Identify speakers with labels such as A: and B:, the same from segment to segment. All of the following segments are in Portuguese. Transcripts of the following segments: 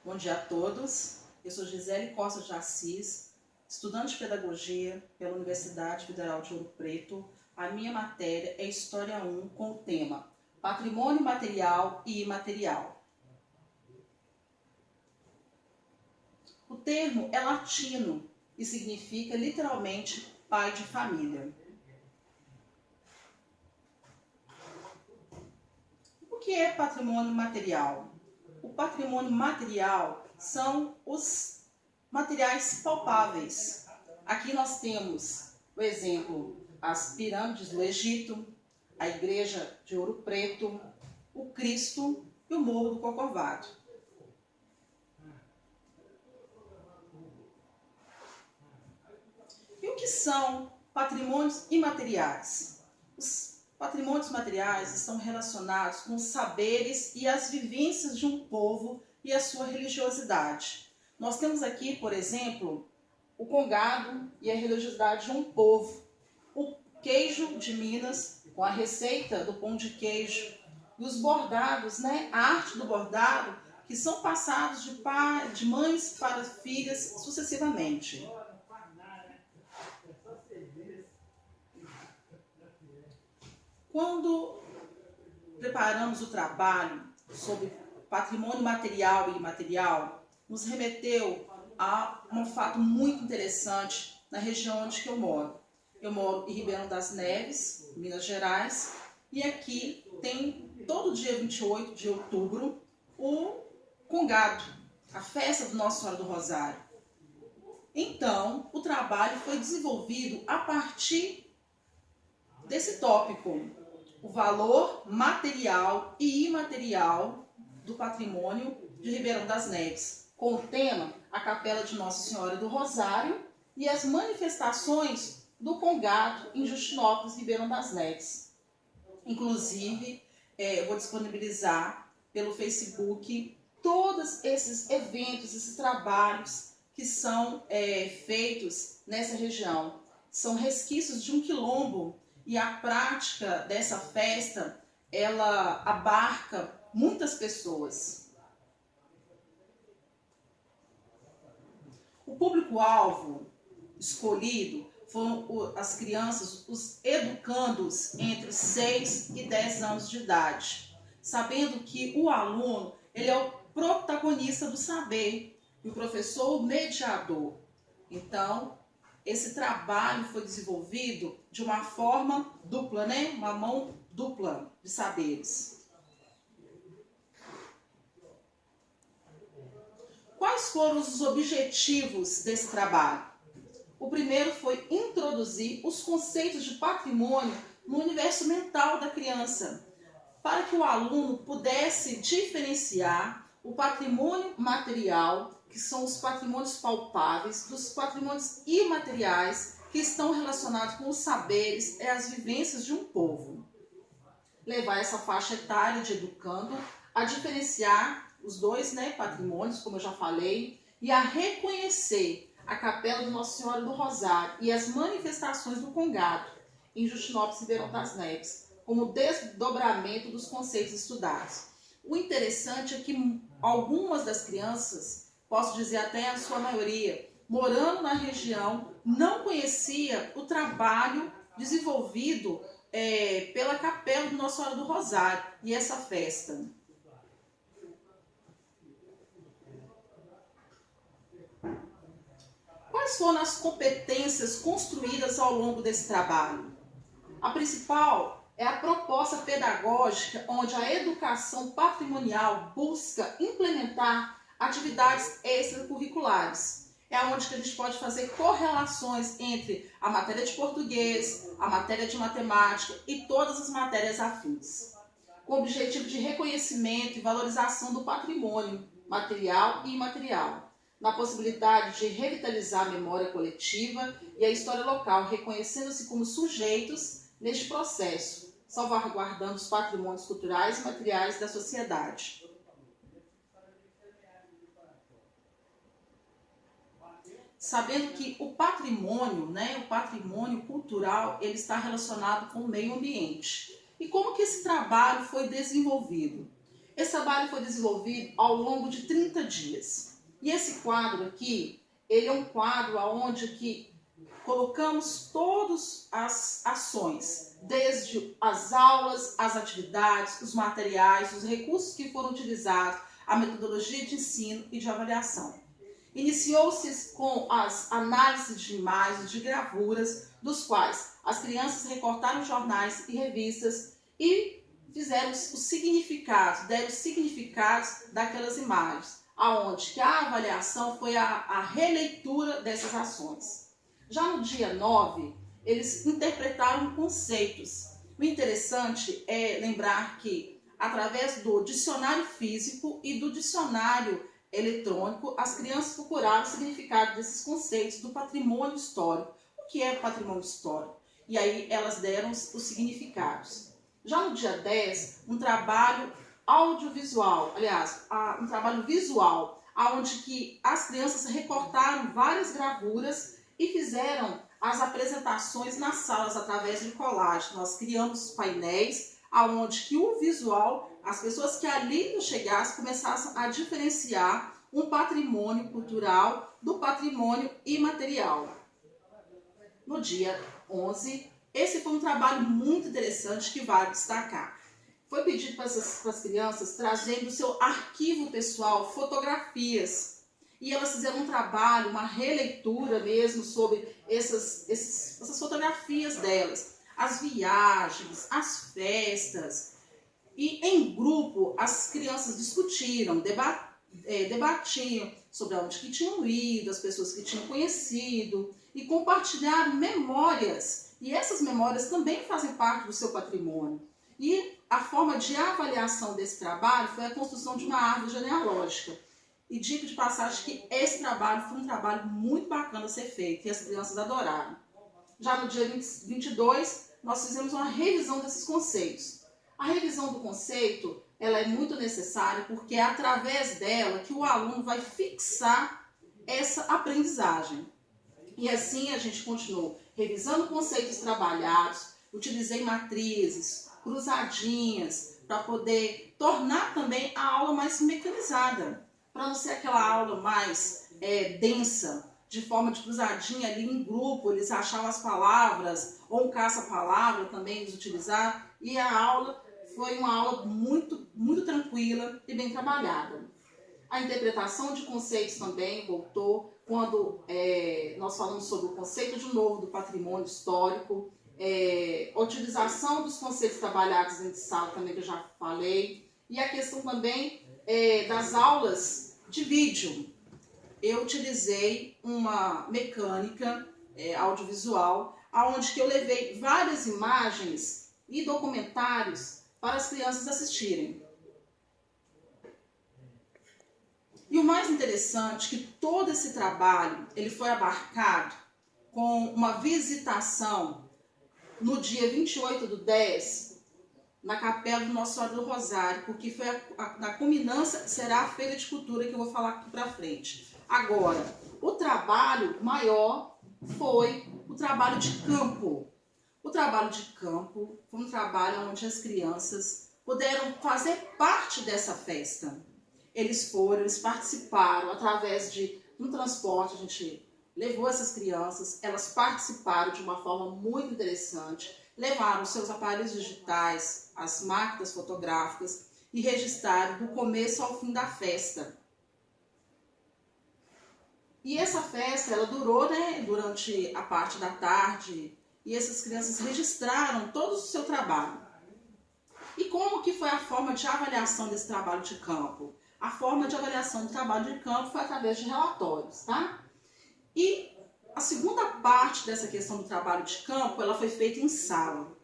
A: Bom dia a todos. Eu sou Gisele Costa de Assis, estudante de Pedagogia pela Universidade Federal de Ouro Preto. A minha matéria é História 1 com o tema Patrimônio Material e Imaterial. O termo é latino e significa literalmente pai de família. O que é patrimônio material? O patrimônio material são os materiais palpáveis. Aqui nós temos o exemplo, as pirâmides do Egito, a igreja de Ouro Preto, o Cristo e o Morro do Corcovado. E o que são patrimônios imateriais? Os patrimônios materiais estão relacionados com os saberes e as vivências de um povo e a sua religiosidade. Nós temos aqui, por exemplo, o congado e a religiosidade de um povo, o queijo de Minas, com a receita do pão de queijo, e os bordados, a arte do bordado, que são passados de mães para filhas sucessivamente. Quando preparamos o trabalho sobre patrimônio material e imaterial, nos remeteu a um fato muito interessante na região onde eu moro. Eu moro em Ribeirão das Neves, Minas Gerais, e aqui tem todo dia 28 de outubro o congado, a festa do Nossa Senhora do Rosário. Então, o trabalho foi desenvolvido a partir desse tópico, o valor material e imaterial do patrimônio de Ribeirão das Neves, com o tema a Capela de Nossa Senhora do Rosário e as manifestações do congado em Justinópolis, Ribeirão das Neves. Inclusive, eu vou disponibilizar pelo Facebook todos esses eventos, esses trabalhos que são feitos nessa região. São resquícios de um quilombo e a prática dessa festa, ela abarca muitas pessoas. O público-alvo escolhido foram as crianças, os educandos entre 6 e 10 anos de idade, sabendo que o aluno ele é o protagonista do saber e o professor o mediador. Então, esse trabalho foi desenvolvido de uma forma dupla, uma mão dupla de saberes. Quais foram os objetivos desse trabalho? O primeiro foi introduzir os conceitos de patrimônio no universo mental da criança, para que o aluno pudesse diferenciar o patrimônio material, que são os patrimônios palpáveis, dos patrimônios imateriais, que estão relacionados com os saberes e as vivências de um povo. Levar essa faixa etária de educando a diferenciar os dois patrimônios, como eu já falei, e a reconhecer a Capela de Nossa Senhora do Rosário e as manifestações do congado em Justinópolis, Ribeirão das Neves, como desdobramento dos conceitos estudados. O interessante é que algumas das crianças, posso dizer até a sua maioria, morando na região, não conhecia o trabalho desenvolvido pela Capela de Nossa Senhora do Rosário e essa festa. Quais foram as competências construídas ao longo desse trabalho? A principal é a proposta pedagógica, onde a educação patrimonial busca implementar atividades extracurriculares. É onde que a gente pode fazer correlações entre a matéria de português, a matéria de matemática e todas as matérias afins, com o objetivo de reconhecimento e valorização do patrimônio material e imaterial, na possibilidade de revitalizar a memória coletiva e a história local, reconhecendo-se como sujeitos neste processo, salvaguardando os patrimônios culturais e materiais da sociedade. Sabendo que o patrimônio, o patrimônio cultural, ele está relacionado com o meio ambiente. E como que esse trabalho foi desenvolvido? Esse trabalho foi desenvolvido ao longo de 30 dias. E esse quadro aqui, ele é um quadro onde que colocamos todas as ações, desde as aulas, as atividades, os materiais, os recursos que foram utilizados, a metodologia de ensino e de avaliação. Iniciou-se com as análises de imagens, de gravuras, dos quais as crianças recortaram jornais e revistas e fizeram os significados, deram os significados daquelas imagens, aonde que a avaliação foi a releitura dessas ações. Já no dia 9, eles interpretaram conceitos. O interessante é lembrar que, através do dicionário físico e do dicionário eletrônico, as crianças procuraram o significado desses conceitos do patrimônio histórico. O que é patrimônio histórico? E aí elas deram os significados. Já no dia 10, um trabalho audiovisual, aliás, um trabalho visual, onde que as crianças recortaram várias gravuras e fizeram as apresentações nas salas através de colagem. Nós criamos painéis onde que o visual, as pessoas que ali chegassem começassem a diferenciar um patrimônio cultural do patrimônio imaterial. No dia 11, esse foi um trabalho muito interessante que vale destacar. Foi pedido para as crianças trazendo o seu arquivo pessoal, fotografias. E elas fizeram um trabalho, uma releitura mesmo sobre essas fotografias delas. As viagens, as festas. E em grupo, as crianças discutiram, debatiam sobre onde que tinham ido, as pessoas que tinham conhecido e compartilharam memórias. E essas memórias também fazem parte do seu patrimônio. E a forma de avaliação desse trabalho foi a construção de uma árvore genealógica. E digo de passagem que esse trabalho foi um trabalho muito bacana a ser feito e as crianças adoraram. Já no dia 22, nós fizemos uma revisão desses conceitos. A revisão do conceito, ela é muito necessária porque é através dela que o aluno vai fixar essa aprendizagem. E assim a gente continuou revisando conceitos trabalhados, utilizei matrizes, cruzadinhas, para poder tornar também a aula mais mecanizada, para não ser aquela aula mais densa, de forma de cruzadinha ali em grupo, eles achavam as palavras, ou um caça-palavra também eles utilizaram, e a aula foi uma aula muito, muito tranquila e bem trabalhada. A interpretação de conceitos também voltou, quando nós falamos sobre o conceito de novo do patrimônio histórico, a utilização dos conceitos trabalhados dentro de sala também que eu já falei, e a questão também das aulas de vídeo. Eu utilizei uma mecânica audiovisual, onde que eu levei várias imagens e documentários para as crianças assistirem. E o mais interessante é que todo esse trabalho ele foi abarcado com uma visitação no dia 28/10, na Capela do Nossa Senhora do Rosário, porque foi na culminância será a Feira de Cultura, que eu vou falar aqui para frente. Agora, o trabalho maior foi o trabalho de campo. O trabalho de campo foi um trabalho onde as crianças puderam fazer parte dessa festa. Eles participaram através de um transporte, a gente levou essas crianças, elas participaram de uma forma muito interessante, levaram seus aparelhos digitais, as máquinas fotográficas e registraram do começo ao fim da festa. E essa festa, ela durou, durante a parte da tarde, e essas crianças registraram todo o seu trabalho. E como que foi a forma de avaliação desse trabalho de campo? A forma de avaliação do trabalho de campo foi através de relatórios, tá? E a segunda parte dessa questão do trabalho de campo, ela foi feita em sala.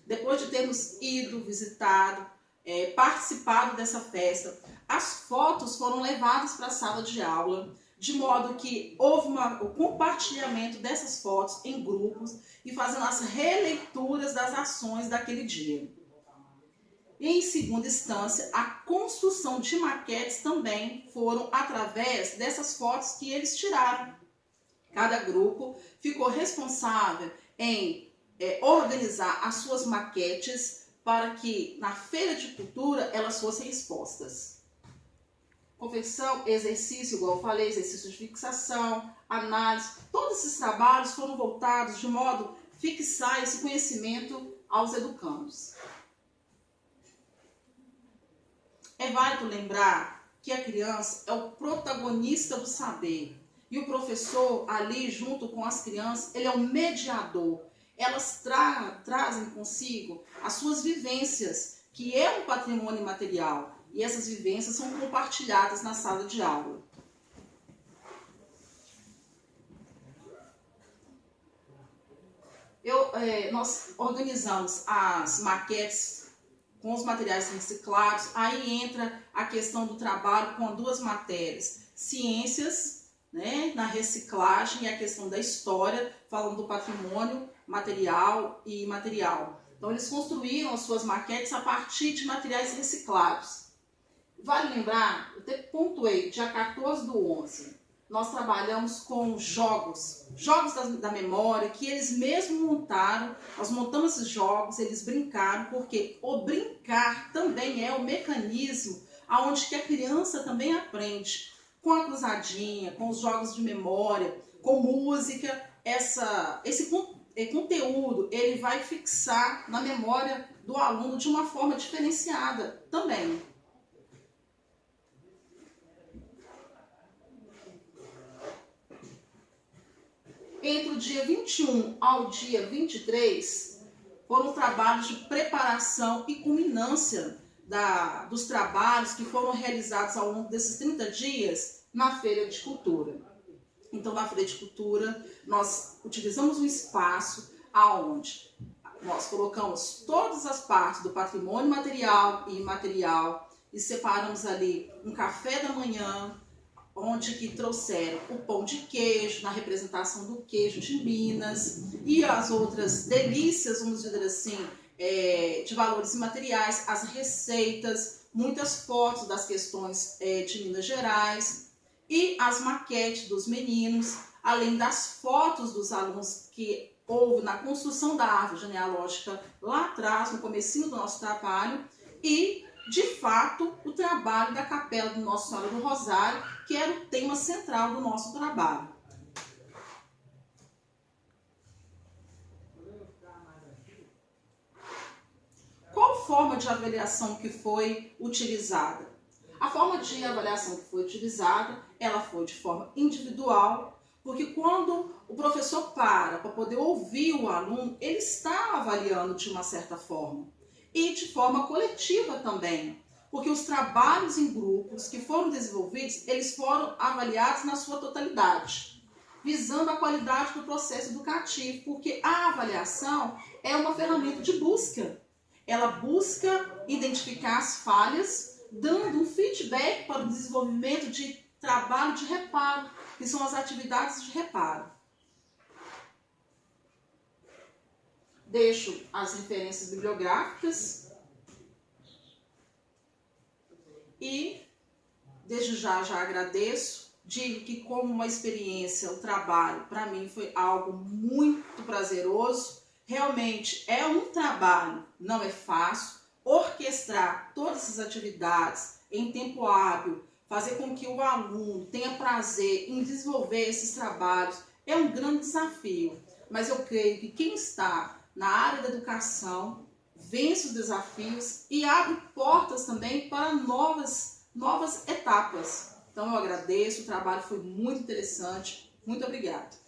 A: Depois de termos ido, visitado, participado dessa festa, as fotos foram levadas para a sala de aula, de modo que houve o compartilhamento dessas fotos em grupos e fazendo as releituras das ações daquele dia. E, em segunda instância, a construção de maquetes também foram através dessas fotos que eles tiraram. Cada grupo ficou responsável em organizar as suas maquetes para que na feira de cultura elas fossem expostas. Conversão, exercício, igual eu falei, exercício de fixação, análise, todos esses trabalhos foram voltados de modo a fixar esse conhecimento aos educandos. É válido lembrar que a criança é o protagonista do saber e o professor ali junto com as crianças, ele é o mediador. Elas trazem consigo as suas vivências, que é um patrimônio imaterial, e essas vivências são compartilhadas na sala de aula. Nós organizamos as maquetes com os materiais reciclados, aí entra a questão do trabalho com duas matérias, ciências, né, na reciclagem, e a questão da história, falando do patrimônio material e imaterial. Então eles construíram as suas maquetes a partir de materiais reciclados. Vale lembrar, eu até pontuei, dia 14/11, nós trabalhamos com jogos da memória, que eles mesmos montaram. Nós montamos esses jogos, eles brincaram, porque o brincar também é o mecanismo onde que a criança também aprende, com a cruzadinha, com os jogos de memória, com música. Esse conteúdo ele vai fixar na memória do aluno de uma forma diferenciada também. Entre o dia 21 ao dia 23, foram trabalhos de preparação e culminância dos trabalhos que foram realizados ao longo desses 30 dias na Feira de Cultura. Então, na Feira de Cultura, nós utilizamos um espaço onde nós colocamos todas as partes do patrimônio material e imaterial e separamos ali um café da manhã, onde que trouxeram o pão de queijo, na representação do queijo de Minas, e as outras delícias, vamos dizer assim, de valores imateriais, as receitas, muitas fotos das questões de Minas Gerais, e as maquetes dos meninos, além das fotos dos alunos que houve na construção da árvore genealógica lá atrás, no comecinho do nosso trabalho, e de fato, o trabalho da Capela do Nossa Senhora do Rosário, que era o tema central do nosso trabalho. Qual forma de avaliação que foi utilizada? A forma de avaliação que foi utilizada, ela foi de forma individual, porque quando o professor para poder ouvir o aluno, ele está avaliando de uma certa forma. E de forma coletiva também, porque os trabalhos em grupos que foram desenvolvidos, eles foram avaliados na sua totalidade, visando a qualidade do processo educativo, porque a avaliação é uma ferramenta de busca. Ela busca identificar as falhas, dando um feedback para o desenvolvimento de trabalho de reparo, que são as atividades de reparo. Deixo as referências bibliográficas e desde já agradeço. Digo que como uma experiência, o trabalho para mim foi algo muito prazeroso. Realmente é um trabalho, não é fácil, orquestrar todas essas atividades em tempo hábil, fazer com que o aluno tenha prazer em desenvolver esses trabalhos, é um grande desafio. Mas eu creio que quem está na área da educação vence os desafios e abre portas também para novas etapas. Então eu agradeço, o trabalho foi muito interessante. Muito obrigada.